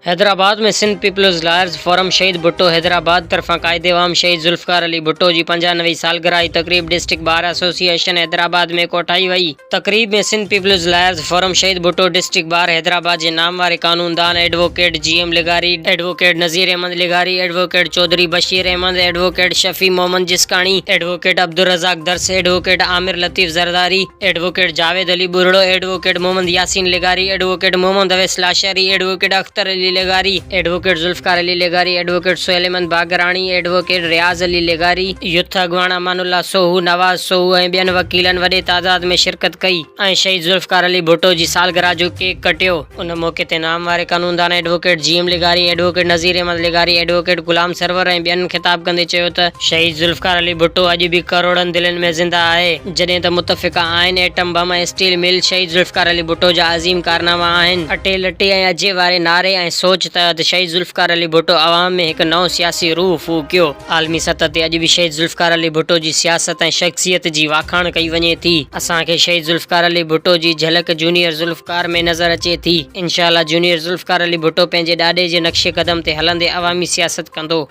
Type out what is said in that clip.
हैदराबाद में Sindh peoples lawyers forum शहीद भुट्टो हैदराबाद तरफा कायदे वाम शहीद जुल्फकार अली भुट्टो जी 95वीं सालगिरह तकरीब डिस्ट्रिक्ट बार एसोसिएशन हैदराबाद में कोठाई वई। तकरीब में सिंध पीपल्स लायर्स फोरम शहीद भुट्टो डिस्ट्रिक्ट बार हैदराबाद के नाम वारे कानूनदान एडवोकेट GM लिगारी, एडवोकेट नज़ीर अहमद लिगारी, advocate Chaudhry Bashir Ahmed, advocate Shafi Mohammad Jiskani, advocate Abdul Razzaq Dars, advocate Amir Latif Zardari, advocate Javed Ali Burdo, advocate Mohammad Yasin लिगारी, एडवोकेट मोहम्मद अवैस लाशरी, एडवोकेट अख्तर अली लेगारी, एडवोकेट जुल्फकार अली लेगारी, एडवोकेट सोहेल अहमद बागरानी, एडवोकेट रियाज अली लेगारी, युथ अगवान अमानुल्ला सोहू, नवाज सोहू ऐं ॿियनि वकीलनि वॾे तादाद में शिरकत कई ऐं शहीद जुल्फकार अली भुट्टो जी सालगिरह जो केक कटियो। उन मौके ते नाम वारे कानूनदान एडवोकेट GM लिगारी, एडवोकेट नज़ीर अहमद लिगारी, एडवोकेट गुलाम सरवर ऐं ॿियनि ख़िताब कंदे चयो त शहीद जुल्फकार अली भुट्टो अॼु बि करोड़नि दिलनि में ज़िंदा आहे। जॾहिं त मुतफ़िक़ा आहिनि एटम बम ऐं स्टील मिल शहीद जुल्फकार अली भुट्टो जा अज़ीम कारनामा आहिनि। अटे लटे ऐं अजे वारे नारे ऐं सोच तहत शहीद जुल्फकार अली भुट्टो अवाम में हिकु नओं सियासी रूह फूकियो। आलमी सतह ते अॼु बि शहीद जुल्फकार अली भुट्टो जी सियासत ऐं शख्सियत जी वाखाण कई वञे थी। असांखे शहीद जुल्फकार अली भुट्टो जी झलक जूनियर जुल्फकार में नज़र अचे थी। इंशाअल्लाह जूनियर जुल्फकार अली भुट्टो पंहिंजे ॾाॾे जे नक्शे कदम ते हलंदे अवामी सियासत कंदो।